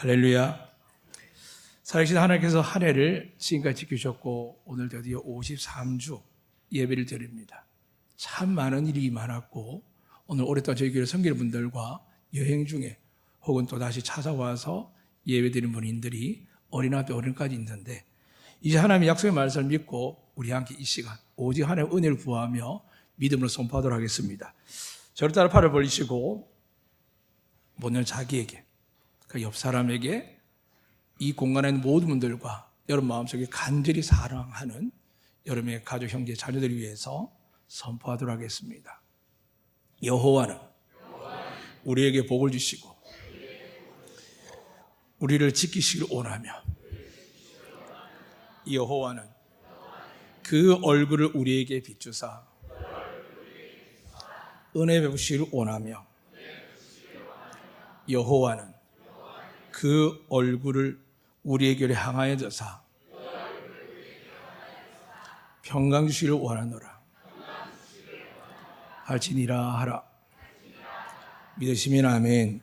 할렐루야. 살아계신 하나님께서 한 해를 지금까지 지키셨고 오늘 드디어 53주 예배를 드립니다. 참 많은 일이 많았고 오늘 오랫동안 저희 교회 섬기는 분들과 여행 중에 혹은 또 다시 찾아와서 예배 드리는 분들이 어린 앞에 어른까지 있는데 이제 하나님의 약속의 말씀을 믿고 우리 함께 이 시간 오직 하나님의 은혜를 구하며 믿음으로 선포하도록 하겠습니다. 저를 따라 팔을 벌리시고 먼저 자기에게 그 옆 사람에게 이 공간에 있는 모든 분들과 여러분 마음속에 간절히 사랑하는 여러분의 가족, 형제, 자녀들을 위해서 선포하도록 하겠습니다. 여호와는 우리에게 복을 주시고 우리를 지키시길 원하며 여호와는 그 얼굴을 우리에게 비추사 은혜 베푸시길 원하며 여호와는 그 얼굴을 우리에게 향하여 드사 평강 주시기를 원하노라 할지니라 하라. 믿으시면 아멘.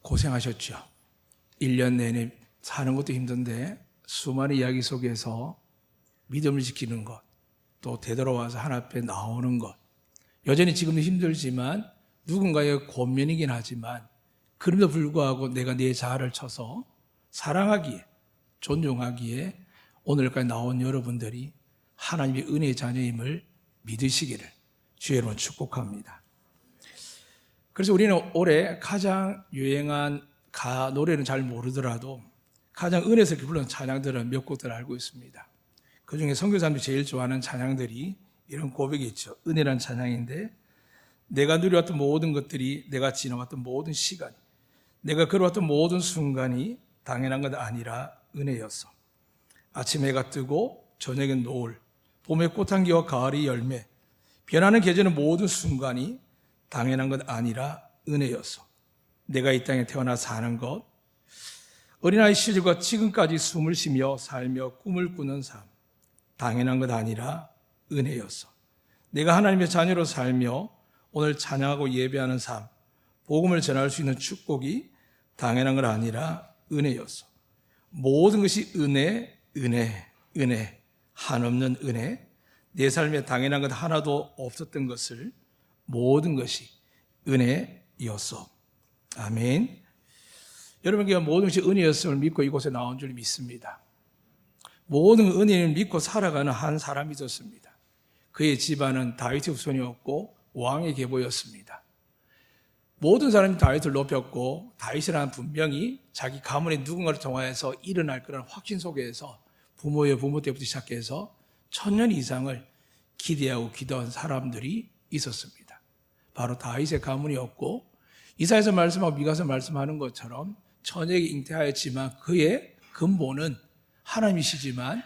고생하셨죠. 1년 내내 사는 것도 힘든데 수많은 이야기 속에서 믿음을 지키는 것, 또 되돌아와서 하나님 앞에 나오는 것, 여전히 지금도 힘들지만 누군가의 권면이긴 하지만 그럼에도 불구하고 내가 내 자아를 쳐서 사랑하기에, 존중하기에 오늘까지 나온 여러분들이 하나님의 은혜의 자녀임을 믿으시기를 주의 이름으로 축복합니다. 그래서 우리는 올해 가장 유행한 노래는 잘 모르더라도 가장 은혜스럽게 부르는 찬양들은 몇 곡들 알고 있습니다. 그중에 선교사님들이 제일 좋아하는 찬양들이 이런 고백이 있죠. 은혜라는 찬양인데 내가 누려왔던 모든 것들이, 내가 지나왔던 모든 시간이, 내가 걸어왔던 모든 순간이 당연한 것 아니라 은혜였어. 아침 해가 뜨고 저녁엔 노을, 봄의 꽃향기와 가을의 열매, 변하는 계절의 모든 순간이 당연한 것 아니라 은혜였어. 내가 이 땅에 태어나 사는 것, 어린아이 시절과 지금까지 숨을 쉬며 살며 꿈을 꾸는 삶, 당연한 것 아니라 은혜였어. 내가 하나님의 자녀로 살며 오늘 찬양하고 예배하는 삶, 복음을 전할 수 있는 축복이 당연한 건 아니라 은혜였어. 모든 것이 은혜, 한없는 은혜, 내 삶에 당연한 것 하나도 없었던 것을 모든 것이 은혜였어. 아멘. 여러분께 모든 것이 은혜였음을 믿고 이곳에 나온 줄 믿습니다. 모든 은혜를 믿고 살아가는 한 사람이 있었습니다. 그의 집안은 다윗의 후손이었고 왕의 계보였습니다. 모든 사람이 다윗을 높였고 다윗이라는 분명히 자기 가문의 누군가를 통하여서 일어날 거라는 확신 속에서 부모 때부터 시작해서 1000년 이상을 기대하고 기도한 사람들이 있었습니다. 바로 다윗의 가문이었고 이사야서 말씀하고 미가서 말씀하는 것처럼 처녀에게 잉태하였지만 그의 근본은 하나님이시지만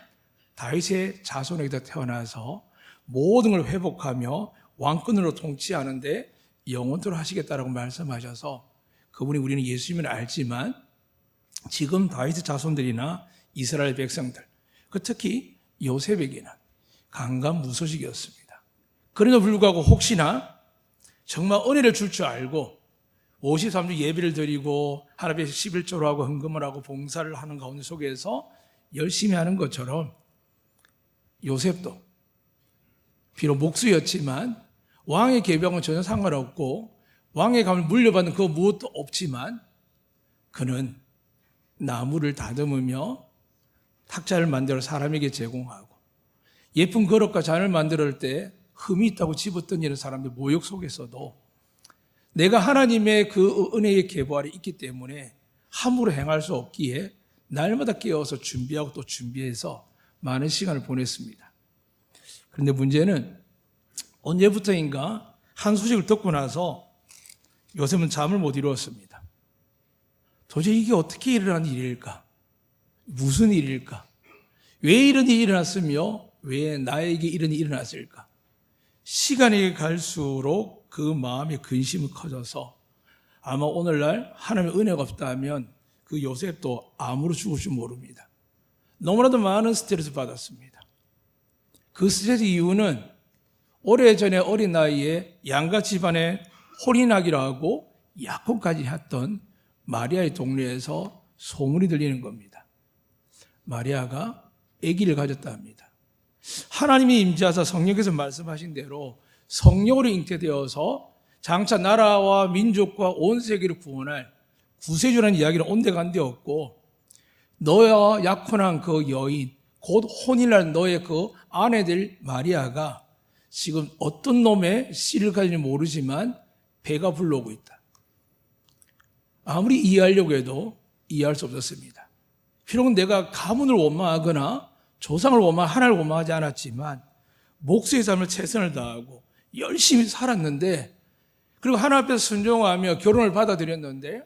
다윗의 자손에게서 태어나서 모든 걸 회복하며 왕권으로 통치하는데 영원토록 하시겠다라고 말씀하셔서 그분이 우리는 예수님을 알지만 지금 다윗의 자손들이나 이스라엘 백성들, 특히 요셉에게는 강간무소식이었습니다. 그럼에도 불구하고 혹시나 정말 은혜를 줄 줄 알고 53주 예배를 드리고 하나님의 11조를 하고 헌금을 하고 봉사를 하는 가운데 속에서 열심히 하는 것처럼 요셉도 비록 목수였지만 왕의 계병은 전혀 상관없고 왕의 감을 물려받는 그거 무엇도 없지만 그는 나무를 다듬으며 탁자를 만들어 사람에게 제공하고 예쁜 그릇과 잔을 만들 때 흠이 있다고 집어던지는 사람들 모욕 속에서도 내가 하나님의 그 은혜의 계보 아래 있기 때문에 함부로 행할 수 없기에 날마다 깨어서 준비하고 또 준비해서 많은 시간을 보냈습니다. 그런데 문제는 언제부터인가 한 소식을 듣고 나서 요셉은 잠을 못 이루었습니다. 도저히 이게 어떻게 일어난 일일까? 무슨 일일까? 왜 이런 일이 일어났으며 왜 나에게 이런 일이 일어났을까? 시간이 갈수록 그 마음의 근심이 커져서 아마 오늘날 하나님의 은혜가 없다면 그 요셉도 암으로 죽을 줄 모릅니다. 너무나도 많은 스트레스 받았습니다. 그 스트레스 이유는 오래전에 어린 나이에 양가 집안에 홀인하기로 하고 약혼까지 했던 마리아의 동네에서 소문이 들리는 겁니다. 마리아가 아기를 가졌다 합니다. 하나님이 임재하사 성령께서 말씀하신 대로 성령으로 잉태되어서 장차 나라와 민족과 온 세계를 구원할 구세주라는 이야기는 온데간데 없고, 너와 약혼한 그 여인, 곧 혼인할 너의 그 아내들 마리아가 지금 어떤 놈의 씨를 가지는지 모르지만 배가 불러오고 있다. 아무리 이해하려고 해도 이해할 수 없었습니다. 비록 내가 가문을 원망하거나 조상을 하나를 원망하지 않았지만 목수의 삶을 최선을 다하고 열심히 살았는데, 그리고 하나님 앞에서 순종하며 결혼을 받아들였는데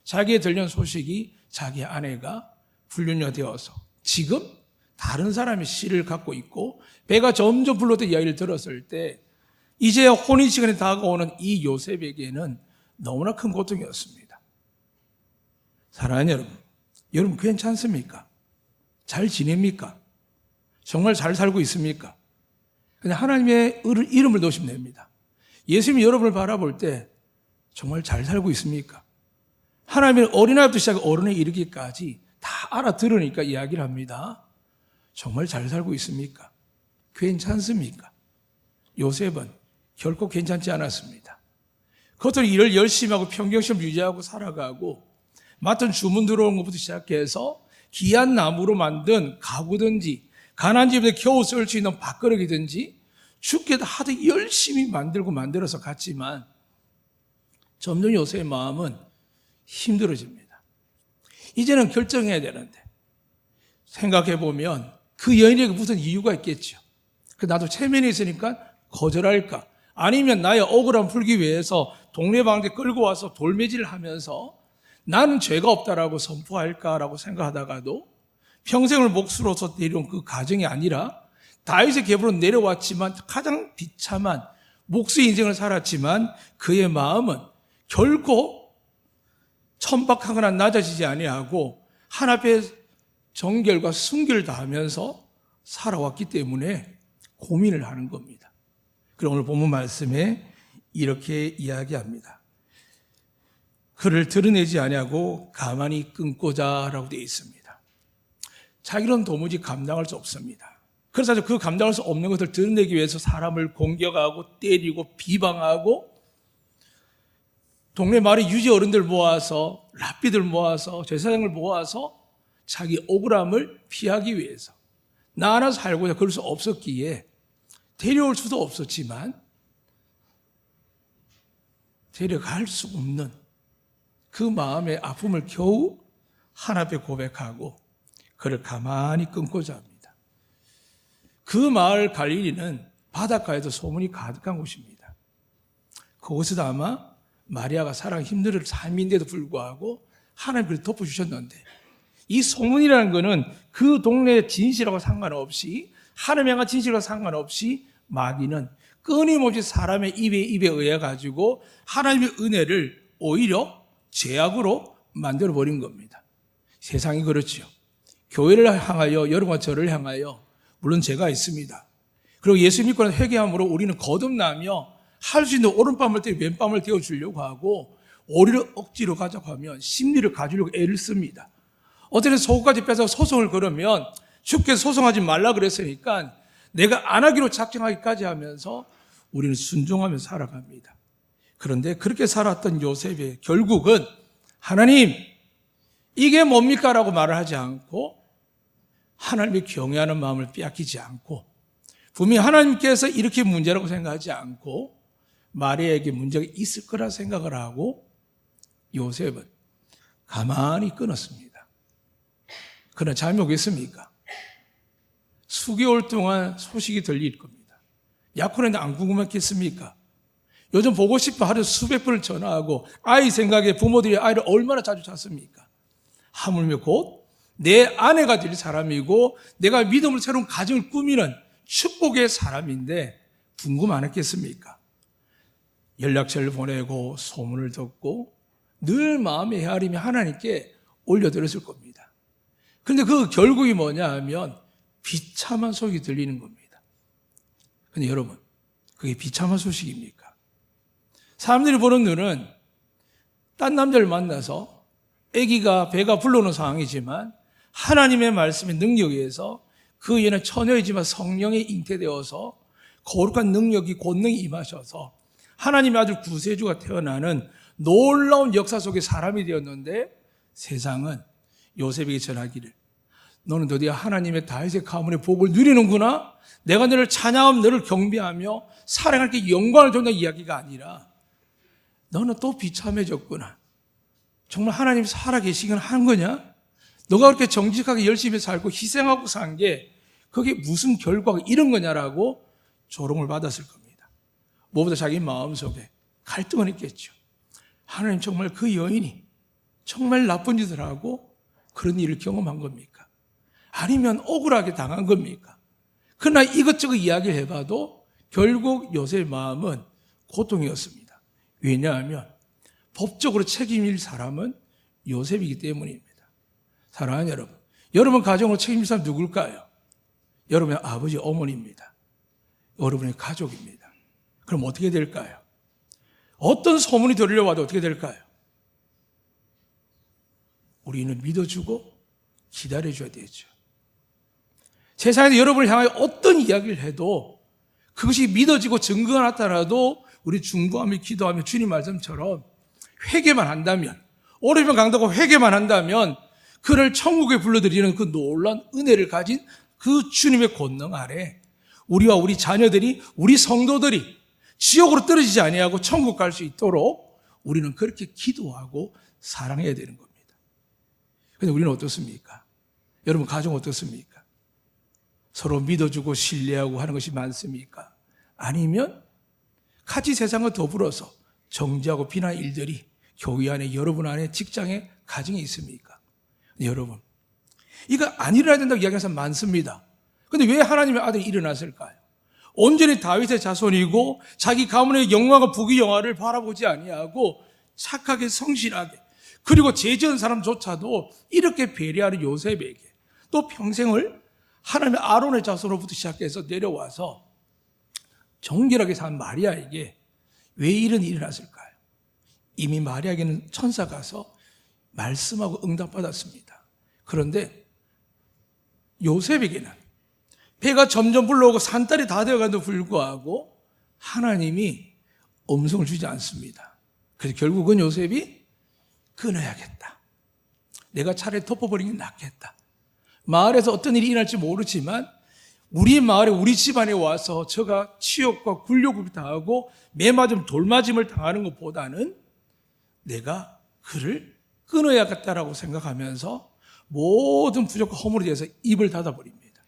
자기의 들려온 소식이 자기 아내가 불륜녀 되어서 지금 다른 사람의 씨를 갖고 있고 배가 점점 불렀던 이야기를 들었을 때 이제 혼인 시간이 다가오는 이 요셉에게는 너무나 큰 고통이었습니다. 사랑하는 여러분 괜찮습니까? 잘 지냅니까? 정말 잘 살고 있습니까? 그냥 하나님의 이름을 놓으시면 됩니다. 예수님이 여러분을 바라볼 때 정말 잘 살고 있습니까? 하나님의 어린아이부터 시작해 어른에 이르기까지 다 알아들으니까 이야기를 합니다. 정말 잘 살고 있습니까? 괜찮습니까? 요셉은 결코 괜찮지 않았습니다. 겉으로 일을 열심히 하고 평경심을 유지하고 살아가고 맡은 주문 들어오는 것부터 시작해서 귀한 나무로 만든 가구든지 가난한 집에 겨우 쓸 수 있는 밥그릇이든지 죽게 하도 열심히 만들어서 갔지만 점점 요셉의 마음은 힘들어집니다. 이제는 결정해야 되는데 생각해보면 그 여인에게 무슨 이유가 있겠죠. 나도 체면이 있으니까 거절할까? 아니면 나의 억울함 풀기 위해서 동네방네 끌고 와서 돌매질을 하면서 나는 죄가 없다라고 선포할까라고 생각하다가도 평생을 목수로서 내려온 그 가정이 아니라 다윗의 계보로 내려왔지만 가장 비참한 목수의 인생을 살았지만 그의 마음은 결코 천박하거나 낮아지지 아니하고 하나님의 정결과 순결을 다하면서 살아왔기 때문에 고민을 하는 겁니다. 그리고 오늘 본문 말씀에 이렇게 이야기합니다. 그를 드러내지 아니하고 가만히 끊고자라고 되어 있습니다. 자기는 도무지 감당할 수 없습니다. 그래서 그 감당할 수 없는 것을 드러내기 위해서 사람을 공격하고 때리고 비방하고 동네 마을의 유지 어른들 모아서 랍비들 모아서 제사장을 모아서 자기 억울함을 피하기 위해서 나 하나 살고자 그럴 수 없었기에 데려올 수도 없었지만 데려갈 수 없는 그 마음의 아픔을 겨우 하나님 앞에 고백하고 그를 가만히 끊고자 합니다. 그 마을 갈릴리는 바닷가에도 소문이 가득한 곳입니다. 그곳에도 아마 마리아가 살아 힘든 삶인데도 불구하고 하나님 그를 덮어주셨는데 이 소문이라는 것은 그 동네의 진실하고 상관없이 하나님 향한 진실과 상관없이 마귀는 끊임없이 사람의 입에 의해 가지고 하나님의 은혜를 오히려 죄악으로 만들어버린 겁니다. 세상이 그렇죠. 교회를 향하여 여러분과 저를 향하여 물론 죄가 있습니다. 그리고 예수 믿고 회개함으로 우리는 거듭나며 할 수 있는 오른밤을 떼고 왼밤을 떼어주려고 하고 오리를 억지로 가자고 하면 심리를 가지려고 애를 씁니다. 어떻게든 속까지 빼서 소송을 걸으면 주께서 소송하지 말라 그랬으니까 내가 안 하기로 작정하기까지 하면서 우리는 순종하며 살아갑니다. 그런데 그렇게 살았던 요셉이 결국은 하나님 이게 뭡니까? 라고 말을 하지 않고 하나님을 경외하는 마음을 빼앗기지 않고 분명히 하나님께서 이렇게 문제라고 생각하지 않고 마리아에게 문제가 있을 거라 생각을 하고 요셉은 가만히 끊었습니다. 그러나 잠이 오겠습니까? 수개월 동안 소식이 들릴 겁니다. 약혼했는데 안 궁금했겠습니까? 요즘 보고 싶어 하루 수백 번을 전화하고 아이 생각에 부모들이 아이를 얼마나 자주 찾습니까? 하물며 곧 내 아내가 될 사람이고 내가 믿음으로 새로운 가정을 꾸미는 축복의 사람인데 궁금 안 했겠습니까? 연락처를 보내고 소문을 듣고 늘 마음의 헤아림이 하나님께 올려드렸을 겁니다. 그런데 그 결국이 뭐냐 하면 비참한 소식이 들리는 겁니다. 그런데 여러분 그게 비참한 소식입니까? 사람들이 보는 눈은 딴 남자를 만나서 아기가 배가 불러오는 상황이지만 하나님의 말씀의 능력에 의해서 그 얘는 처녀이지만 성령에 잉태되어서 거룩한 능력이 권능이 임하셔서 하나님의 아들 구세주가 태어나는 놀라운 역사 속의 사람이 되었는데 세상은 요셉에게 전하기를 너는 드디어 하나님의 다윗의 가문의 복을 누리는구나. 내가 너를 찬양하며 너를 경배하며 사랑할게 영광을 준다는 이야기가 아니라 너는 또 비참해졌구나. 정말 하나님 살아계시긴 한 거냐? 너가 그렇게 정직하게 열심히 살고 희생하고 산 게 그게 무슨 결과가 이런 거냐라고 조롱을 받았을 겁니다. 무엇보다 자기 마음속에 갈등을 했겠죠. 하나님 정말 그 여인이 정말 나쁜 짓을 하고 그런 일을 경험한 겁니까? 아니면 억울하게 당한 겁니까? 그러나 이것저것 이야기를 해봐도 결국 요셉의 마음은 고통이었습니다. 왜냐하면 법적으로 책임질 사람은 요셉이기 때문입니다. 사랑하는 여러분, 여러분 가정으로 책임질 사람 누굴까요? 여러분의 아버지, 어머니입니다. 여러분의 가족입니다. 그럼 어떻게 될까요? 어떤 소문이 들려와도 어떻게 될까요? 우리는 믿어주고 기다려줘야 되죠. 세상에서 여러분을 향하여 어떤 이야기를 해도 그것이 믿어지고 증거가 나타나도 우리 중보하며 기도하며 주님 말씀처럼 회개만 한다면, 오래면 강도가 회개만 한다면 그를 천국에 불러들이는 그 놀라운 은혜를 가진 그 주님의 권능 아래 우리와 우리 자녀들이, 우리 성도들이 지옥으로 떨어지지 아니하고 천국 갈 수 있도록 우리는 그렇게 기도하고 사랑해야 되는 겁니다. 그런데 우리는 어떻습니까? 여러분 가정 어떻습니까? 서로 믿어주고 신뢰하고 하는 것이 많습니까? 아니면 같이 세상과 더불어서 정죄하고 비난하는 일들이 교회 안에, 여러분 안에, 직장에, 가정에 있습니까? 여러분, 이거 안 일어나야 된다고 이야기하는 사람 많습니다. 그런데 왜 하나님의 아들이 일어났을까요? 온전히 다윗의 자손이고 자기 가문의 영광과 부귀영화를 바라보지 아니하고 착하게 성실하게, 그리고 죄 지은 사람조차도 이렇게 배려하는 요셉에게, 또 평생을 하나님의 아론의 자손으로부터 시작해서 내려와서 정결하게 산 마리아에게 왜 이런 일이 일어났을까요? 이미 마리아에게는 천사가 가서 말씀하고 응답받았습니다. 그런데 요셉에게는 배가 점점 불러오고 산딸이 다 되어간데도 불구하고 하나님이 음성을 주지 않습니다. 그래서 결국은 요셉이 끊어야겠다. 내가 차라리 덮어버리는 게 낫겠다. 마을에서 어떤 일이 일어날지 모르지만 우리 마을에, 우리 집안에 와서 저가 치욕과 굴욕을 당하고 매맞음, 돌맞음을 당하는 것보다는 내가 그를 끊어야겠다라고 생각하면서 모든 부족과 허물에 대해서 입을 닫아버립니다.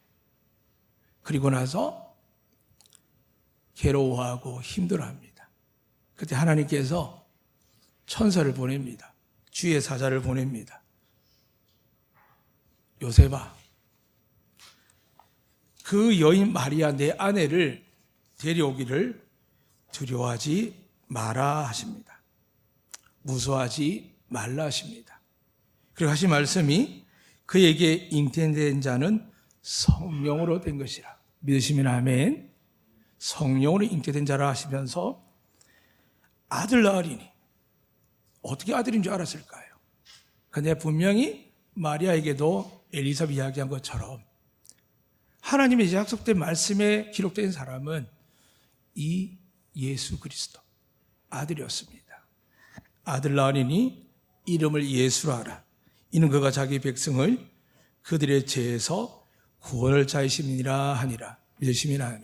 그리고 나서 괴로워하고 힘들어합니다. 그때 하나님께서 천사를 보냅니다. 주의 사자를 보냅니다. 요셉아, 그 여인 마리아 내 아내를 데려오기를 두려워하지 마라 하십니다. 무서워하지 말라 하십니다. 그리고 하신 말씀이 그에게 잉태된 자는 성령으로 된 것이라. 믿으시면 아멘. 성령으로 잉태된 자라 하시면서 아들 낳으리니, 어떻게 아들인 줄 알았을까요? 근데 분명히 마리아에게도 엘리사벳 이야기한 것처럼 하나님의 약속된 말씀에 기록된 사람은 이 예수 그리스도 아들이었습니다. 아들 낳으리니 이름을 예수라 하라. 이는 그가 자기 백성을 그들의 죄에서 구원을 자이심이니라 하니라. 믿으시면 아멘.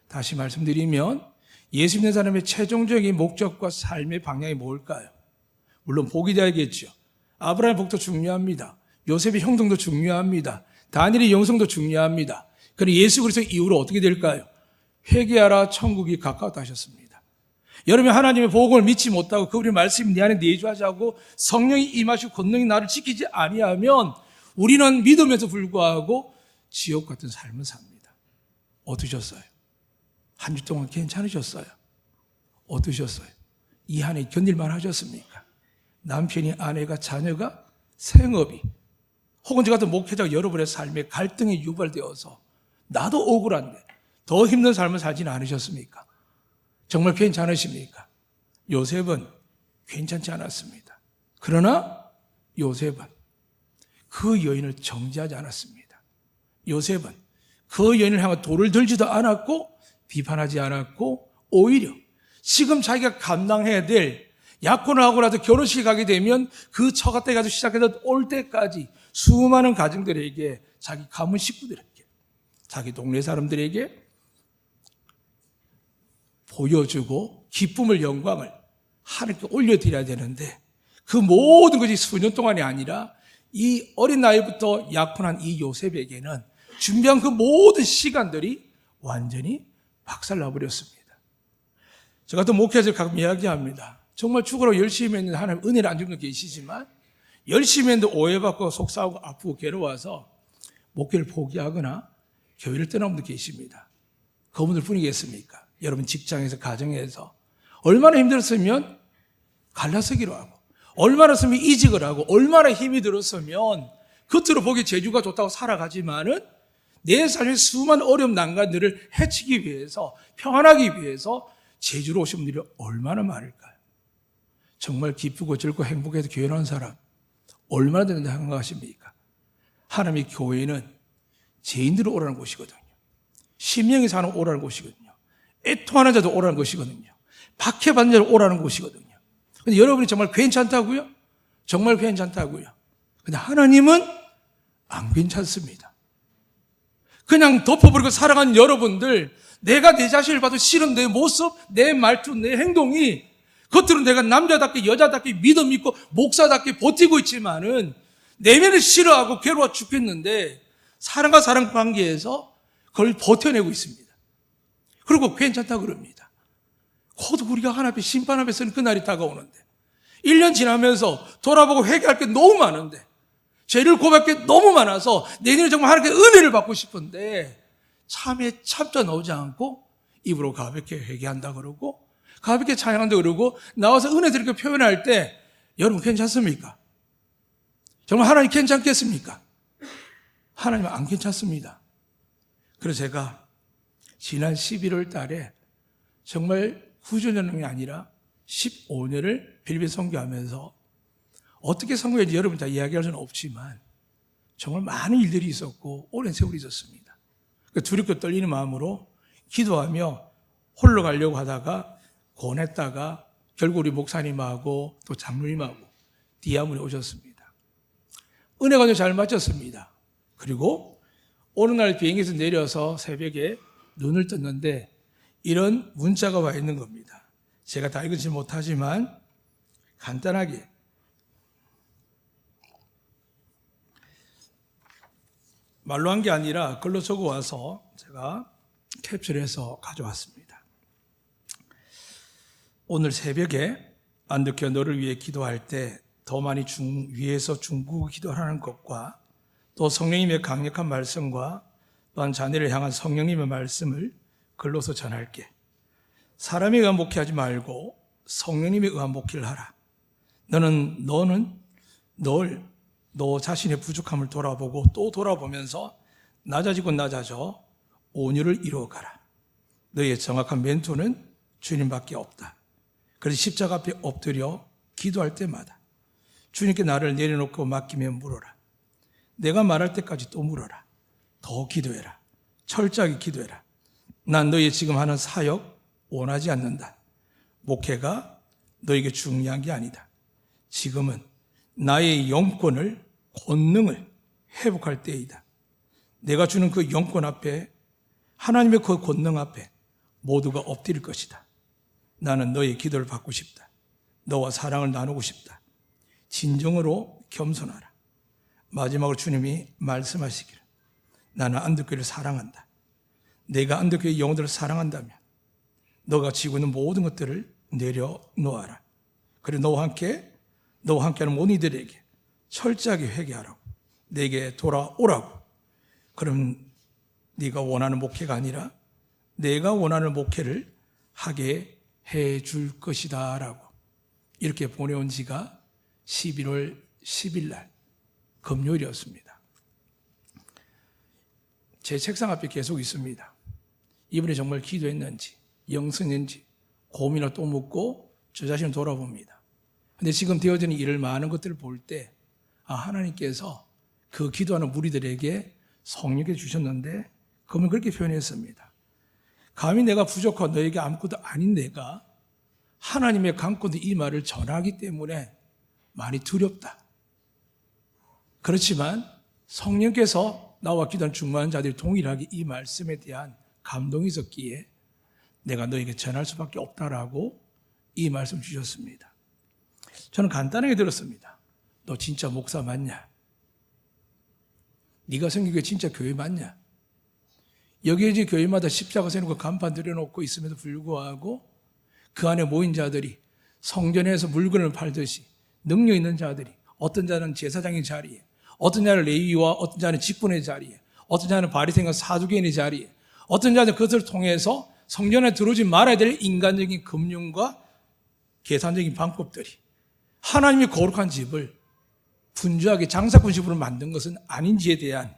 다시 말씀드리면 예수 믿는 사람의 최종적인 목적과 삶의 방향이 뭘까요? 물론 복이 되어야겠죠. 아브라함의 복도 중요합니다. 요셉의 형통도 중요합니다. 다니엘의 영성도 중요합니다. 그런데 예수 그리스도 이후로 어떻게 될까요? 회개하라, 천국이 가까웠다 하셨습니다. 여러분이 하나님의 복음을 믿지 못하고 그분의 말씀이 내 안에 내주하자고 성령이 임하시고 권능이 나를 지키지 아니하면 우리는 믿으면서 불구하고 지옥 같은 삶을 삽니다. 어떠셨어요? 한 주 동안 괜찮으셨어요? 어떠셨어요? 이 한 해 견딜만 하셨습니까? 남편이, 아내가, 자녀가, 생업이, 혹은 저 같은 목회자가 여러분의 삶에 갈등이 유발되어서 나도 억울한데 더 힘든 삶을 살지는 않으셨습니까? 정말 괜찮으십니까? 요셉은 괜찮지 않았습니다. 그러나 요셉은 그 여인을 정죄하지 않았습니다. 요셉은 그 여인을 향해 돌을 들지도 않았고 비판하지 않았고 오히려 지금 자기가 감당해야 될 약혼을 하고 나서 결혼식에 가게 되면 그 처가 때 가지고 시작해서 올 때까지 수많은 가정들에게 자기 가문 식구들에게 자기 동네 사람들에게 보여주고 기쁨을 영광을 하나님께 올려드려야 되는데 그 모든 것이 수년 동안이 아니라 이 어린 나이부터 약혼한 이 요셉에게는 준비한 그 모든 시간들이 완전히 박살나버렸습니다. 저 같은 목회자들 가끔 이야기합니다. 정말 죽으라고 열심히 했는데 하나님 은혜를 안 주는 분 계시지만 열심히 했는데 오해받고 속상하고 아프고 괴로워서 목회를 포기하거나 교회를 떠나는 분도 계십니다. 그분들 뿐이겠습니까? 여러분 직장에서 가정에서 얼마나 힘들었으면 갈라서기로 하고 얼마나 쓰면 이직을 하고 얼마나 힘이 들었으면 겉으로 보기 재주가 좋다고 살아가지만은 내 삶의 수많은 어려움 난관들을 해치기 위해서 평안하기 위해서 제주로 오신 분들이 얼마나 많을까요? 정말 기쁘고 즐겁고 행복해서 교회 나온 사람 얼마나 되는지 생각하십니까? 하나님의 교회는 죄인들이 오라는 곳이거든요. 심령이 사는 오라는 곳이거든요. 애통하는 자도 오라는 곳이거든요. 박해받는 자도 오라는 곳이거든요. 근데 여러분이 정말 괜찮다고요? 정말 괜찮다고요. 근데 하나님은 안 괜찮습니다. 그냥 덮어버리고 살아가는 여러분들, 내가 내 자신을 봐도 싫은 내 모습, 내 말투, 내 행동이 겉으로는 내가 남자답게 여자답게 믿음 있고 목사답게 버티고 있지만은 내면을 싫어하고 괴로워 죽겠는데 사랑과 사랑 관계에서 그걸 버텨내고 있습니다. 그리고 괜찮다고 그럽니다. 곧 우리가 하나님 앞에 심판 앞에 서는 그날이 다가오는데 1년 지나면서 돌아보고 회개할 게 너무 많은데 죄를 고백할 게 너무 많아서 내년에 정말 하나님께 은혜를 받고 싶은데 참에 참자 나오지 않고 입으로 가볍게 회개한다 그러고 가볍게 찬양한다 그러고 나와서 은혜 드리고 표현할 때 여러분 괜찮습니까? 정말 하나님 괜찮겠습니까? 하나님은 안 괜찮습니다. 그래서 제가 지난 11월 달에 정말 9주년이 아니라 15년을 빌빌 선교하면서 어떻게 선교했는지 여러분 다 이야기할 수는 없지만 정말 많은 일들이 있었고 오랜 세월이 있었습니다. 두렵고 떨리는 마음으로 기도하며 홀로 가려고 하다가 권했다가 결국 우리 목사님하고 또 장로님하고 디아문에 오셨습니다. 은혜가 잘 맞췄습니다. 그리고 어느 날 비행기에서 내려서 새벽에 눈을 떴는데 이런 문자가 와 있는 겁니다. 제가 다 읽지 못하지만 간단하게 말로 한 게 아니라 글로 적어 와서 제가 캡처해서 가져왔습니다. 오늘 새벽에 안드켜 너를 위해 기도할 때 더 많이 위에서 중국 기도하는 것과 또 성령님의 강력한 말씀과 또한 자네를 향한 성령님의 말씀을 글로서 전할게. 사람에 의한 목회하지 말고 성령님에 의한 목회를 하라. 너는 너 자신의 부족함을 돌아보고 또 돌아보면서 낮아지고 낮아져 온유를 이루어가라. 너의 정확한 멘토는 주님밖에 없다. 그래서 십자가 앞에 엎드려 기도할 때마다 주님께 나를 내려놓고 맡기면 물어라. 내가 말할 때까지 또 물어라. 더 기도해라. 철저하게 기도해라. 난 너희 지금 하는 사역 원하지 않는다. 목회가 너에게 중요한 게 아니다. 지금은 나의 영권을, 권능을 회복할 때이다. 내가 주는 그 영권 앞에, 하나님의 그 권능 앞에 모두가 엎드릴 것이다. 나는 너의 기도를 받고 싶다. 너와 사랑을 나누고 싶다. 진정으로 겸손하라. 마지막으로 주님이 말씀하시기를 나는 안드교회를 사랑한다. 내가 안드교회 영혼들을 사랑한다면 너가 지고 있는 모든 것들을 내려놓아라. 그리고 너와 함께하는 모든 이들에게 철저하게 회개하라고, 내게 돌아오라고. 그럼 네가 원하는 목회가 아니라 내가 원하는 목회를 하게 해줄 것이다 라고 이렇게 보내온 지가 11월 10일 날 금요일이었습니다. 제 책상 앞에 계속 있습니다. 이분이 정말 기도했는지 영성했는지 고민을 또 묻고 저 자신을 돌아봅니다. 근데 지금 되어지는 일을 많은 것들을 볼 때 하나님께서 그 기도하는 무리들에게 성령을 주셨는데 그러면 그렇게 표현했습니다. 감히 내가 부족하고 너에게 아무것도 아닌 내가 하나님의 강권도 이 말을 전하기 때문에 많이 두렵다. 그렇지만 성령께서 나와 기도하는 중보하는 자들이 동일하게 이 말씀에 대한 감동이 있었기에 내가 너에게 전할 수밖에 없다라고 이 말씀 주셨습니다. 저는 간단하게 들었습니다. 너 진짜 목사 맞냐? 네가 섬기는 게 진짜 교회 맞냐? 여기에 이제 교회마다 십자가 세우고 간판 들여놓고 있음에도 불구하고 그 안에 모인 자들이 성전에서 물건을 팔듯이 능력 있는 자들이 어떤 자는 제사장의 자리에, 어떤 자는 레위와 어떤 자는 직분의 자리에, 어떤 자는 바리새인과 사두개인의 자리에, 어떤 자는 그것을 통해서 성전에 들어오지 말아야 될 인간적인 금융과 계산적인 방법들이 하나님의 거룩한 집을 분주하게 장사꾼 집으로 만든 것은 아닌지에 대한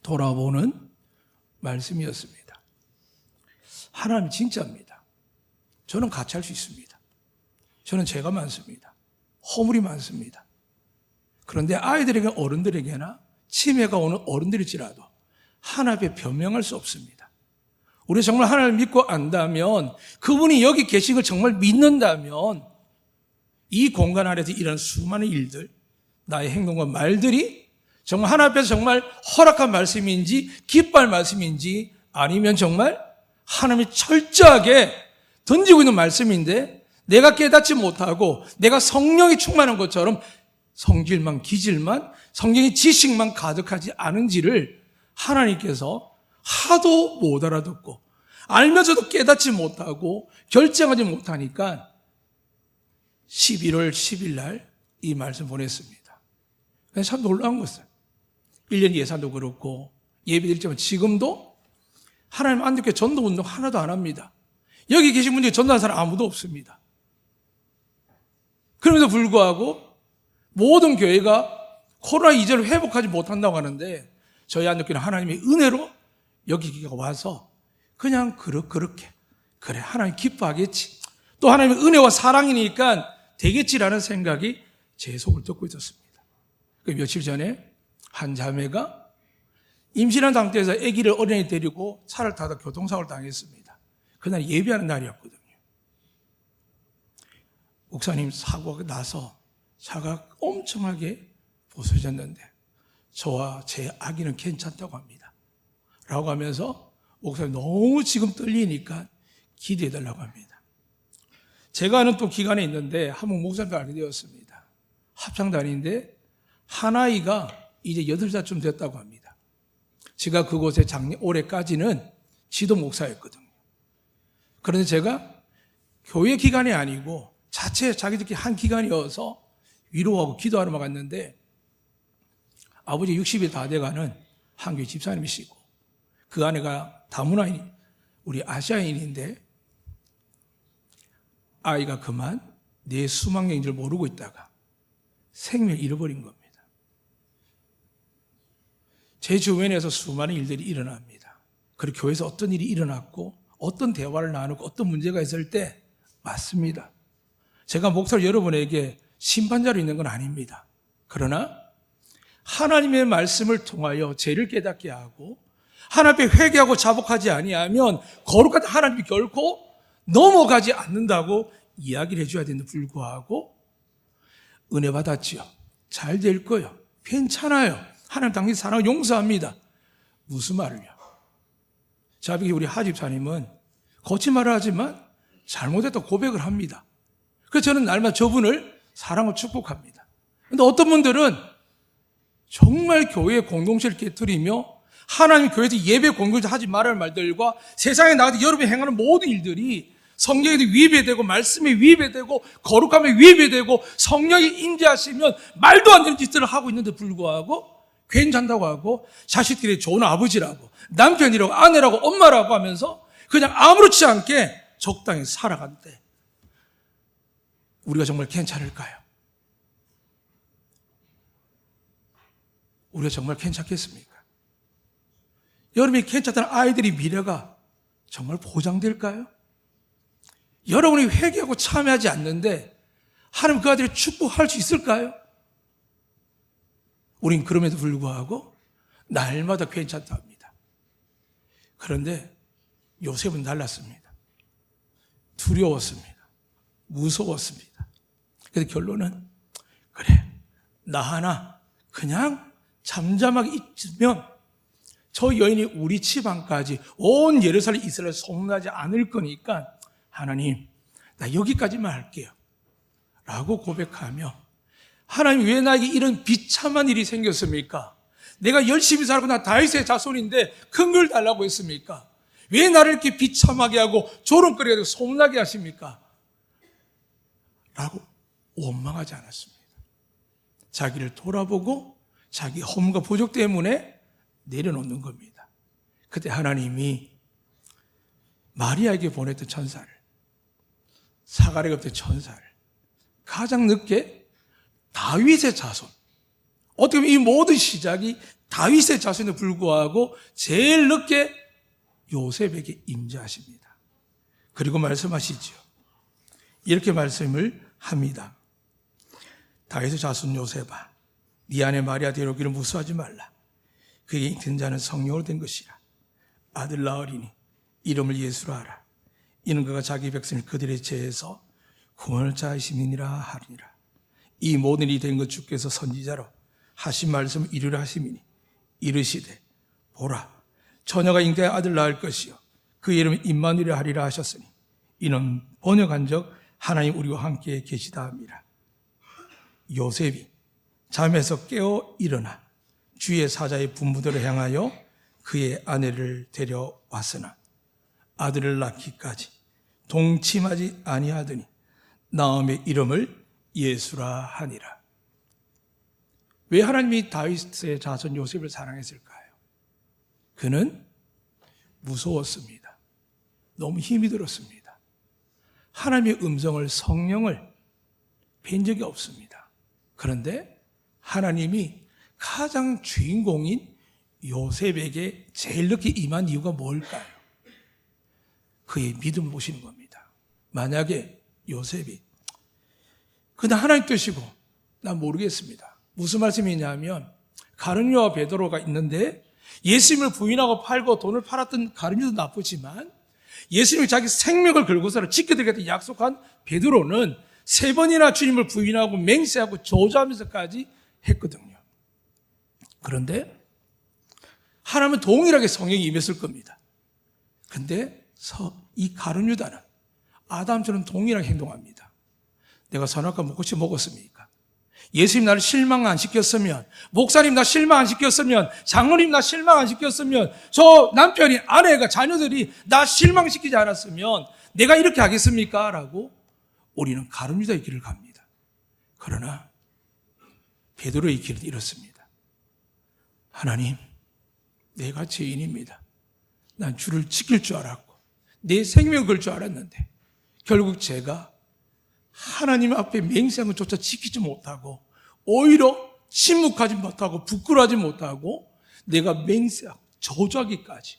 돌아보는 말씀이었습니다. 하나님 진짜입니다. 저는 같이 할 수 있습니다. 저는 죄가 많습니다. 허물이 많습니다. 그런데 아이들에게 어른들에게나 치매가 오는 어른들일지라도 하나님께 변명할 수 없습니다. 우리 정말 하나님을 믿고 안다면 그분이 여기 계신 걸 정말 믿는다면 이 공간 안에서 일어나는 수많은 일들, 나의 행동과 말들이 정말 하나님 앞에서 정말 허락한 말씀인지 기뻐할 말씀인지 아니면 정말 하나님이 철저하게 던지고 있는 말씀인데 내가 깨닫지 못하고 내가 성령이 충만한 것처럼 성질만 기질만 성경의 지식만 가득하지 않은지를 하나님께서 하도 못 알아듣고 알면서도 깨닫지 못하고 결정하지 못하니까 11월 10일 날 이 말씀 보냈습니다. 참 놀라운 것은 1년 예산도 그렇고 예배드리지만 지금도 하나님 안 듣게 전도운동 하나도 안 합니다. 여기 계신 분들이 전도하는 사람 아무도 없습니다. 그럼에도 불구하고 모든 교회가 코로나 이전을 회복하지 못한다고 하는데 저희 안교회는 하나님의 은혜로 여기 와서 그냥 그렇게 그래 하나님 기뻐하겠지 또 하나님의 은혜와 사랑이니까 되겠지라는 생각이 제 속을 덮고 있었습니다. 며칠 전에 한 자매가 임신한 상태에서 아기를 어린이 데리고 차를 타다 교통사고를 당했습니다. 그날 예배하는 날이었거든요. 목사님 사고가 나서 차가 엄청나게 부서졌는데 저와 제 아기는 괜찮다고 합니다. 라고 하면서 목사님 너무 지금 떨리니까 기도해달라고 합니다. 제가 아는 또 기간에 있는데 한번 목사님도 알게 되었습니다. 합창단인데 한 아이가 이제 8살쯤 됐다고 합니다. 제가 그곳에 올해까지는 지도 목사였거든요. 그런데 제가 교회 기간이 아니고 자체 자기들끼리 한 기간이어서 위로하고 기도하러 갔는데 아버지 60이 다 돼가는 한 교회 집사님이시고 그 아내가 다문화인 우리 아시아인인데 아이가 그만 내 수망령인 줄 모르고 있다가 생명을 잃어버린 겁니다. 제 주변에서 수많은 일들이 일어납니다. 그리고 교회에서 어떤 일이 일어났고 어떤 대화를 나누고 어떤 문제가 있을 때 맞습니다. 제가 목사로 여러분에게 심판자로 있는 건 아닙니다. 그러나 하나님의 말씀을 통하여 죄를 깨닫게 하고 하나님 앞에 회개하고 자복하지 아니하면 거룩한 하나님이 결코 넘어가지 않는다고 이야기를 해줘야 되는데 불구하고 은혜 받았지요. 잘 될 거요. 괜찮아요. 하나님 당신 사랑을 용서합니다. 무슨 말을요? 자, 우리 하집사님은 거짓말을 하지만 잘못했다고 고백을 합니다. 그래서 저는 날마다 저분을 사랑을 축복합니다. 그런데 어떤 분들은 정말 교회의 공동체를 깨뜨리며 하나님 교회에서 예배 공동체 하지 말아야 할 말들과 세상에 나가서 여러분이 행하는 모든 일들이 성경에도 위배되고 말씀에 위배되고 거룩함에 위배되고 성령이 임재하시면 말도 안 되는 짓들을 하고 있는데 불구하고 괜찮다고 하고 자식들이 좋은 아버지라고 남편이라고 아내라고 엄마라고 하면서 그냥 아무렇지 않게 적당히 살아간대. 우리가 정말 괜찮을까요? 우리가 정말 괜찮겠습니까? 여러분이 괜찮다는 아이들의 미래가 정말 보장될까요? 여러분이 회개하고 참여하지 않는데 하나님 그 아들이 축복할 수 있을까요? 우린 그럼에도 불구하고 날마다 괜찮다 합니다. 그런데 요셉은 달랐습니다. 두려웠습니다. 무서웠습니다. 그래서 결론은 그래, 나 하나 그냥 잠잠하게 있으면 저 여인이 우리 집안까지 온 예루살렘 이스라엘 소문나지 않을 거니까 하나님, 나 여기까지만 할게요 라고 고백하며, 하나님 왜 나에게 이런 비참한 일이 생겼습니까? 내가 열심히 살고 나 다윗의 자손인데 큰 걸 달라고 했습니까? 왜 나를 이렇게 비참하게 하고 조롱거리게 하고 소문나게 하십니까? 라고 원망하지 않았습니다. 자기를 돌아보고 자기 허물과 부족 때문에 내려놓는 겁니다. 그때 하나님이 마리아에게 보냈던 천사를, 사가랴가 없던 천사를 가장 늦게 다윗의 자손, 어떻게 보면 이 모든 시작이 다윗의 자손에 불구하고 제일 늦게 요셉에게 임재하십니다. 그리고 말씀하시죠. 이렇게 말씀을 합니다. 다윗의 자손 요셉아, 네 안에 마리아 데려오기를 무수하지 말라. 그에게 잉태된 자는 성령으로 된 것이라. 아들 낳으리니 이름을 예수라 하라. 이는 그가 자기 백성을 그들의 죄에서 구원을 자이심이니라 하리라. 이 모든 일이 된 것 주께서 선지자로 하신 말씀을 이루려 하심이니 이르시되 보라, 처녀가 잉태한 아들 낳을 것이요 그 이름을 임마누엘이라 하리라 하셨으니 이는 번역한적 하나님 우리와 함께 계시다 합니다. 요셉이 잠에서 깨어 일어나 주의 사자의 분부대로 향하여 그의 아내를 데려왔으나 아들을 낳기까지 동침하지 아니하더니 나음의 이름을 예수라 하니라. 왜 하나님이 다윗의 자손 요셉을 사랑했을까요? 그는 무서웠습니다. 너무 힘이 들었습니다. 하나님의 음성을, 성령을 뵌 적이 없습니다. 그런데 하나님이 가장 주인공인 요셉에게 제일 늦게 임한 이유가 뭘까요? 그의 믿음을 보시는 겁니다. 만약에 요셉이 그냥 하나님 뜻이고 난 모르겠습니다. 무슨 말씀이냐면 가룟유다와 베드로가 있는데 예수님을 부인하고 팔고 돈을 팔았던 가룟유다도 나쁘지만 예수님이 자기 생명을 걸고서 지켜드리겠다 약속한 베드로는 3번이나 주님을 부인하고 맹세하고 저주하면서까지 했거든요. 그런데 하나님은 동일하게 성령이 임했을 겁니다. 그런데 이 가룟유다는 아담처럼 동일하게 행동합니다. 내가 선악과 무엇이 먹었습니까? 예수님 나를 실망 안 시켰으면, 목사님 나 실망 안 시켰으면, 장로님 나 실망 안 시켰으면, 저 남편이, 아내가, 자녀들이 나 실망시키지 않았으면 내가 이렇게 하겠습니까? 라고 우리는 가룟유다의 길을 갑니다. 그러나 베드로의 길은 이렇습니다. 하나님, 내가 죄인입니다. 난 주를 지킬 줄 알았고 내 생명을 걸 줄 알았는데 결국 제가 하나님 앞에 맹세한 것조차 지키지 못하고 오히려 침묵하지 못하고 부끄러워하지 못하고 내가 맹세하고 저주하기까지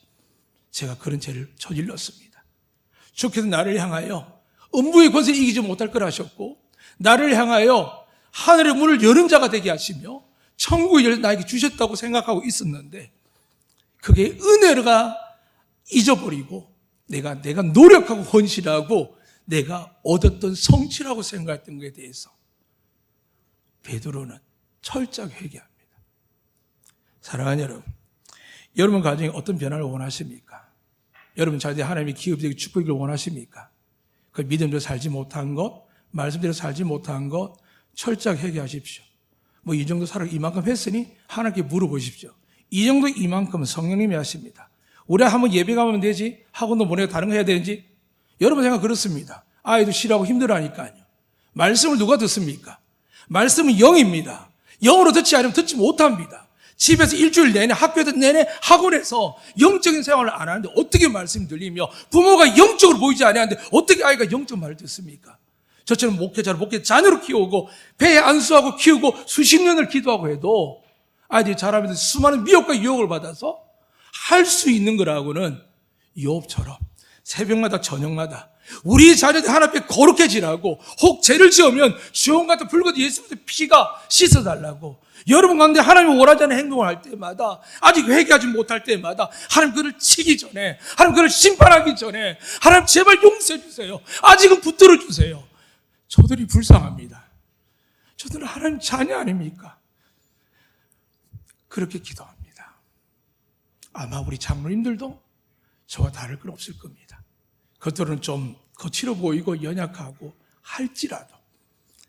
제가 그런 죄를 저질렀습니다. 주께서 나를 향하여 음부의 권세를 이기지 못할 거라 하셨고 나를 향하여 하늘의 문을 여는 자가 되게 하시며 천국의 열쇠를 나에게 주셨다고 생각하고 있었는데 그게 은혜가 잊어버리고 내가 노력하고 헌신하고 내가 얻었던 성취라고 생각했던 것에 대해서 베드로는 철저하게 회개합니다. 사랑하는 여러분, 여러분 가정에 어떤 변화를 원하십니까? 여러분 자녀들이 하나님의 기업되게 축복을 원하십니까? 그 믿음대로 살지 못한 것, 말씀대로 살지 못한 것 철저하게 회개하십시오. 뭐 이 정도 살아 이만큼 했으니 하나님께 물어보십시오. 이 정도 이만큼은 성령님이 하십니다. 우리 한번 예배 가면 되지, 학원도 보내고 다른 거 해야 되는지, 여러분 생각 그렇습니다. 아이도 싫어하고 힘들어하니까요. 말씀을 누가 듣습니까? 말씀은 영입니다. 영으로 듣지 않으면 듣지 못합니다. 집에서 일주일 내내, 학교에서 내내, 학원에서 영적인 생활을 안 하는데 어떻게 말씀이 들리며 부모가 영적으로 보이지 않았는데 어떻게 아이가 영적 말을 듣습니까? 저처럼 목회자로 자녀로 키우고 배에 안수하고 키우고 수십 년을 기도하고 해도 아이들이 자라면서 수많은 미혹과 유혹을 받아서 할 수 있는 거라고는 욥처럼 새벽마다 저녁마다 우리 자녀들 하나님 앞에 거룩해지라고, 혹 죄를 지으면 주홍 같은 붉은 예수님의 피가 씻어달라고, 여러분 가운데 하나님이 원하지 않는 행동을 할 때마다, 아직 회개하지 못할 때마다 하나님 그를 치기 전에, 하나님 그를 심판하기 전에 하나님 제발 용서해 주세요. 아직은 붙들어 주세요. 저들이 불쌍합니다. 저들은 하나님 자녀 아닙니까? 그렇게 기도합니다. 아마 우리 장로님들도 저와 다를 건 없을 겁니다. 그들은 좀 거칠어 보이고 연약하고 할지라도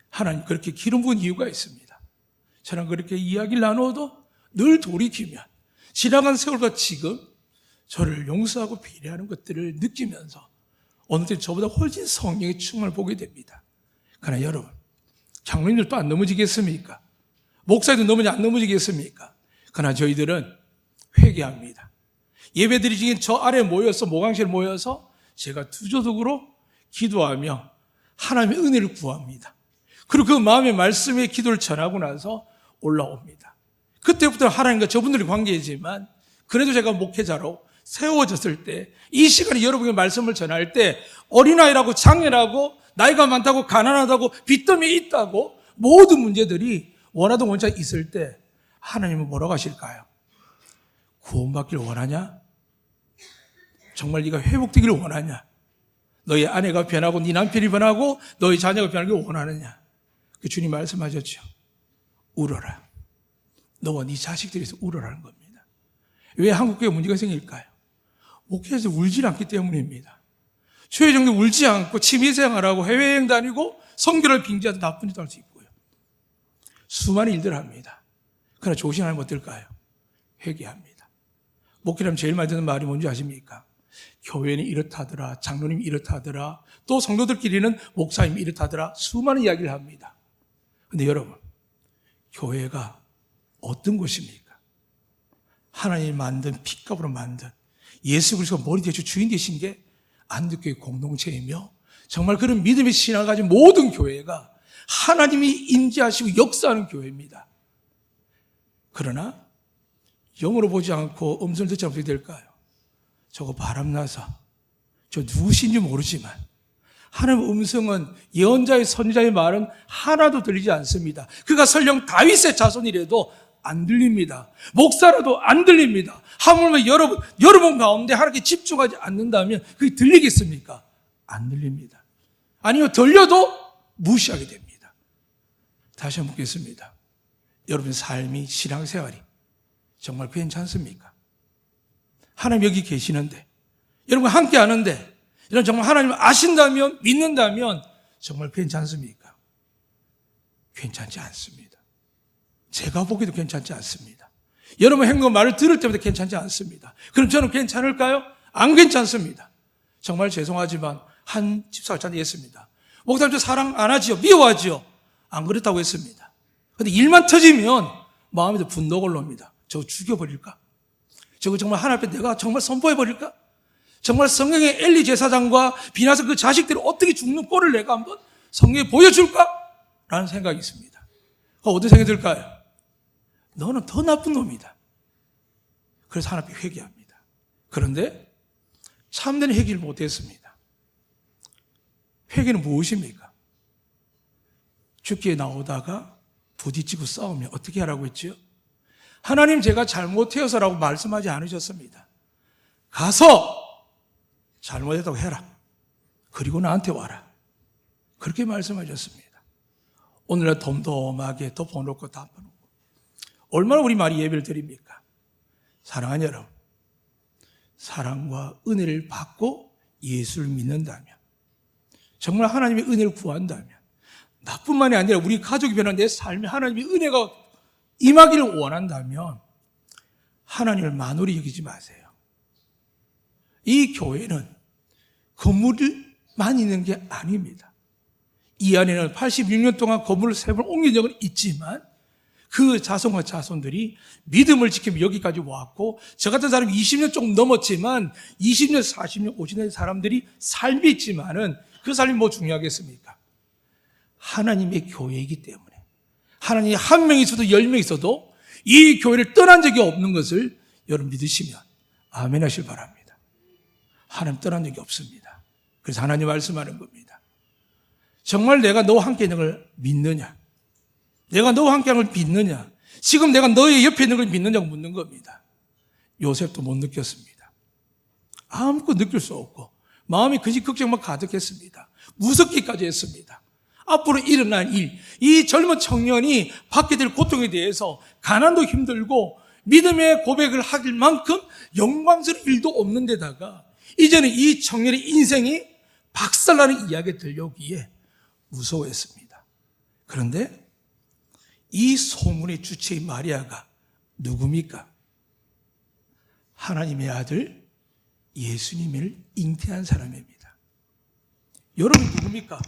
하나님 그렇게 기름 부은 이유가 있습니다. 저는 그렇게 이야기를 나누어도 늘 돌이키면 지나간 세월과 지금 저를 용서하고 배려하는 것들을 느끼면서 어느 때 저보다 훨씬 성령의 충만을 보게 됩니다. 그러나 여러분, 장로님들도 안 넘어지겠습니까? 목사도 안 넘어지겠습니까? 그러나 저희들은 회개합니다. 예배드리기 저 아래 모여서, 모강실에 모여서 제가 두조독으로 기도하며 하나님의 은혜를 구합니다. 그리고 그 마음의 말씀의 기도를 전하고 나서 올라옵니다. 그때부터 하나님과 저분들의 관계이지만, 그래도 제가 목회자로 세워졌을 때, 이 시간에 여러분의 말씀을 전할 때 어린아이라고 장애라고 나이가 많다고 가난하다고 빚더미 있다고 모든 문제들이 원하던 원자가 있을 때 하나님은 뭐라고 하실까요? 구원받기를 원하냐? 정말 네가 회복되기를 원하냐? 너희 아내가 변하고 네 남편이 변하고 너희 자녀가 변하기를 원하느냐? 그 주님 말씀하셨죠. 울어라. 너와 네 자식들에서 울어라는 겁니다. 왜 한국교회 문제가 생길까요? 목회에서 울지 않기 때문입니다. 교회 정도 울지 않고 취미생활하고 해외여행 다니고 성교를 빙자해도 나쁜 짓도 할 수 있고요. 수많은 일들을 합니다. 그러나 좋으신 하나님 어떨까요? 회개합니다. 목회라면 제일 많이 듣는 말이 뭔지 아십니까? 교회는 이렇다더라, 장로님이 이렇다더라, 또 성도들끼리는 목사님이 이렇다더라, 수많은 이야기를 합니다. 그런데 여러분, 교회가 어떤 곳입니까? 하나님이 만든, 핏값으로 만든 예수 그리스도가 머리 대신 주인 되신 게 안디교회 공동체이며, 정말 그런 믿음의 신앙을 가진 모든 교회가 하나님이 임재하시고 역사하는 교회입니다. 그러나 영으로 보지 않고 음성을 듣지 않으면 어떻게 될까요? 저거 바람나서 저 누구신지 모르지만 하나님의 음성은, 예언자의 선지자의 말은 하나도 들리지 않습니다. 그가 설령 다윗의 자손이라도 안 들립니다. 목사라도 안 들립니다. 하물며 여러분 가운데 하나님께 집중하지 않는다면 그게 들리겠습니까? 안 들립니다. 아니요, 들려도 무시하게 됩니다. 다시 한번 묻겠습니다. 여러분 삶이, 신앙생활이 정말 괜찮습니까? 하나님 여기 계시는데, 여러분 함께 하는데, 이런 정말 하나님을 아신다면, 믿는다면 정말 괜찮습니까? 괜찮지 않습니다. 제가 보기도 괜찮지 않습니다. 여러분 행동 말을 들을 때마다 괜찮지 않습니다. 그럼 저는 괜찮을까요? 안 괜찮습니다. 정말 죄송하지만 한 집사가 했습니다. 목사님 저 사랑 안 하지요? 미워하지요? 안 그렇다고 했습니다. 그런데 일만 터지면 마음에도 분노가 올라옵니다. 저거 죽여버릴까? 저거 정말 하나님 앞에 내가 정말 선포해버릴까? 정말 성경의 엘리 제사장과 비나서 그 자식들이 어떻게 죽는 꼴을 내가 한번 성경에 보여줄까? 라는 생각이 있습니다. 어떤 생각이 들까요? 너는 더 나쁜 놈이다. 그래서 하나님 앞에 회개합니다. 그런데 참된 회개를 못했습니다. 회개는 무엇입니까? 죽기에 나오다가 부딪히고 싸우면 어떻게 하라고 했죠? 하나님 제가 잘못해서라고 말씀하지 않으셨습니다. 가서 잘못했다고 해라. 그리고 나한테 와라. 그렇게 말씀하셨습니다. 오늘날 덤덤하게 덮어놓고 덮어놓고 얼마나 우리 말이 예배를 드립니까? 사랑하는 여러분, 사랑과 은혜를 받고 예수를 믿는다면, 정말 하나님의 은혜를 구한다면, 나뿐만이 아니라 우리 가족이 변한 내 삶에 하나님의 은혜가 임하기를 원한다면 하나님을 만홀히 여기지 마세요. 이 교회는 건물만 있는 게 아닙니다. 이 안에는 86년 동안 건물을 3번 옮긴 적은 있지만 그 자손과 자손들이 믿음을 지키며 여기까지 왔고, 저 같은 사람이 20년 조금 넘었지만 20년, 40년, 50년의 사람들이 삶이 있지만은 그 삶이 뭐 중요하겠습니까? 하나님의 교회이기 때문에, 하나님이 한 명 있어도 10명 있어도 이 교회를 떠난 적이 없는 것을 여러분 믿으시면 아멘 하실 바랍니다. 하나님 떠난 적이 없습니다. 그래서 하나님 말씀하는 겁니다. 정말 내가 너와 함께 있는 걸 믿느냐? 내가 너와 함께 하는 걸 믿느냐? 지금 내가 너의 옆에 있는 걸 믿느냐고 묻는 겁니다. 요셉도 못 느꼈습니다. 아무것도 느낄 수 없고 마음이 근심 걱정만 가득했습니다. 무섭기까지 했습니다. 앞으로 일어날 일, 이 젊은 청년이 받게 될 고통에 대해서 가난도 힘들고 믿음의 고백을 하길 만큼 영광스러운 일도 없는 데다가 이제는 이 청년의 인생이 박살나는 이야기가 들려오기에 무서워했습니다. 그런데 이 소문의 주체인 마리아가 누굽니까? 하나님의 아들 예수님을 잉태한 사람입니다. 여러분 누굽니까?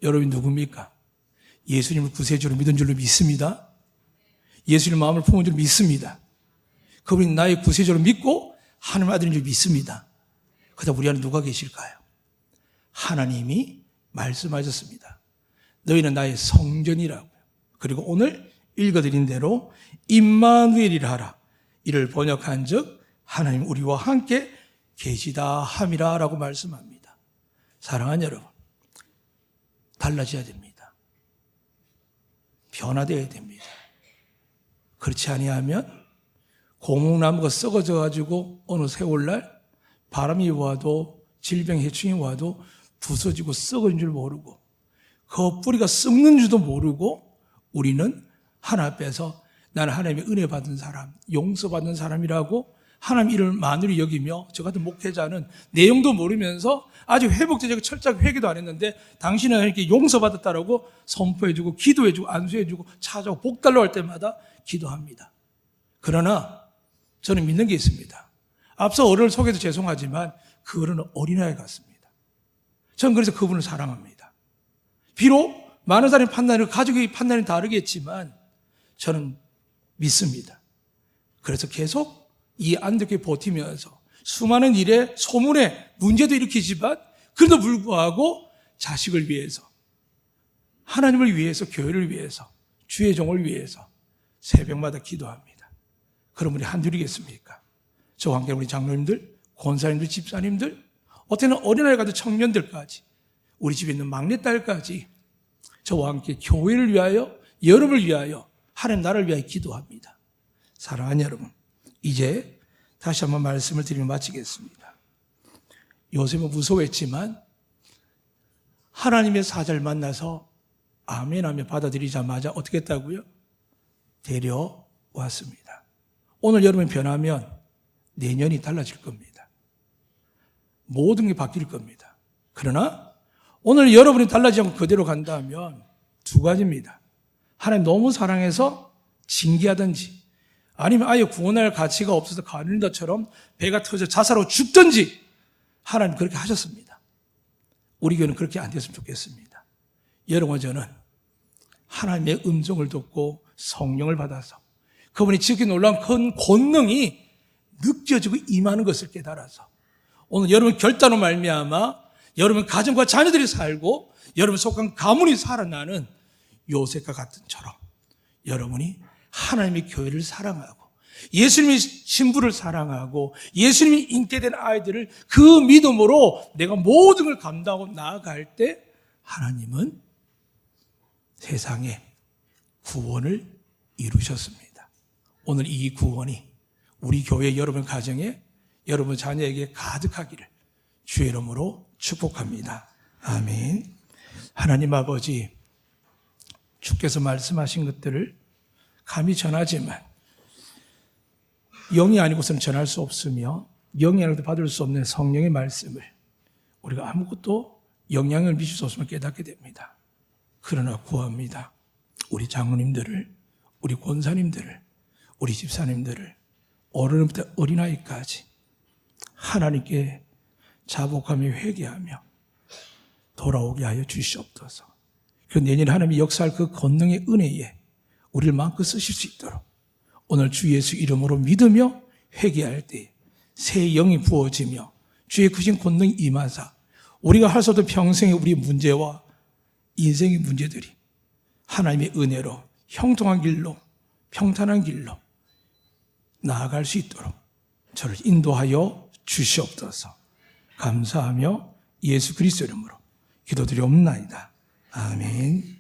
여러분 누굽니까? 예수님을 구세주로 믿은 줄로 믿습니다. 예수님 마음을 품은 줄 믿습니다. 그분이 나의 구세주로 믿고 하나님의 아들인 줄 믿습니다. 그다음 우리 안에 누가 계실까요? 하나님이 말씀하셨습니다. 너희는 나의 성전이라고요. 그리고 오늘 읽어드린 대로 임마누엘이라 하라. 이를 번역한 즉 하나님 우리와 함께 계시다 함이라 라고 말씀합니다. 사랑하는 여러분, 달라져야 됩니다. 변화되어야 됩니다. 그렇지 아니하면 고목나무가 썩어져 가지고 어느 세월날 바람이 와도 질병 해충이 와도 부서지고 썩은 줄 모르고 그 뿌리가 썩는 줄도 모르고 우리는 하나님 앞에서 나는 하나님의 은혜 받은 사람, 용서받는 사람이라고 하나님 이름을 만으로 여기며 저 같은 목회자는 내용도 모르면서 아주 회복제적 철저하게 회개도 안 했는데 당신은 이렇게 용서받았다라고 선포해주고 기도해주고 안수해주고 찾아오고 복 달라고 할 때마다 기도합니다. 그러나 저는 믿는 게 있습니다. 앞서 어른을 소개해서 죄송하지만 그 어른은 어린아이 같습니다. 저는 그래서 그분을 사랑합니다. 비록 많은 사람의 판단을 가족의 판단이 다르겠지만 저는 믿습니다. 그래서 계속 이 안되게 버티면서 수많은 일에 소문에 문제도 일으키지만 그래도 불구하고 자식을 위해서 하나님을 위해서 교회를 위해서 주의 종을 위해서 새벽마다 기도합니다. 그럼 우리 한둘이겠습니까? 저와 함께 우리 장로님들, 권사님들, 집사님들, 어때는 어린아이 같은 청년들까지 우리 집에 있는 막내딸까지 저와 함께 교회를 위하여 여러분을 위하여 하나님 나라를 위하여 기도합니다. 사랑하는 여러분, 이제 다시 한번 말씀을 드리며 마치겠습니다. 요셉은 무서워했지만 하나님의 사자를 만나서 아멘하며 받아들이자마자 어떻게 했다고요? 데려왔습니다. 오늘 여러분 변하면 내년이 달라질 겁니다. 모든 게 바뀔 겁니다. 그러나 오늘 여러분이 달라지지 않고 그대로 간다면 두 가지입니다. 하나님 너무 사랑해서 징계하든지 아니면 아예 구원할 가치가 없어서 가룟유다처럼 배가 터져 자살하고 죽든지 하나님 그렇게 하셨습니다. 우리 교회는 그렇게 안 됐으면 좋겠습니다. 여러분 저는 하나님의 음성을 듣고 성령을 받아서 그분이 지극히 놀라운 큰 권능이 느껴지고 임하는 것을 깨달아서 오늘 여러분 결단으로 말미암아 여러분 가정과 자녀들이 살고 여러분 속한 가문이 살아나는 요셉과 같은처럼 여러분이 하나님의 교회를 사랑하고 예수님의 신부를 사랑하고 예수님이 잉태된 아이들을 그 믿음으로 내가 모든 걸 감당하고 나아갈 때 하나님은 세상에 구원을 이루셨습니다. 오늘 이 구원이 우리 교회 여러분 가정에 여러분 자녀에게 가득하기를 주의 이름으로 축복합니다. 아멘. 하나님 아버지, 주께서 말씀하신 것들을 감히 전하지만 영이 아니고서는 전할 수 없으며 영이 아니고도 받을 수 없는 성령의 말씀을 우리가 아무것도 영향을 미칠 수 없음을 깨닫게 됩니다. 그러나 구합니다. 우리 장로님들을, 우리 권사님들을, 우리 집사님들을 어른부터 어린아이까지 하나님께 자복하며 회개하며 돌아오게 하여 주시옵소서. 그 내년에 하나님이 역사할 그 권능의 은혜에 우리를 마음껏 쓰실 수 있도록 오늘 주 예수 이름으로 믿으며 회개할 때 새 영이 부어지며 주의 크신 권능이 임하사 우리가 할 수 없던 평생의 우리 문제와 인생의 문제들이 하나님의 은혜로 형통한 길로 평탄한 길로 나아갈 수 있도록 저를 인도하여 주시옵소서. 감사하며 예수 그리스도 이름으로 기도드리옵나이다. 아멘.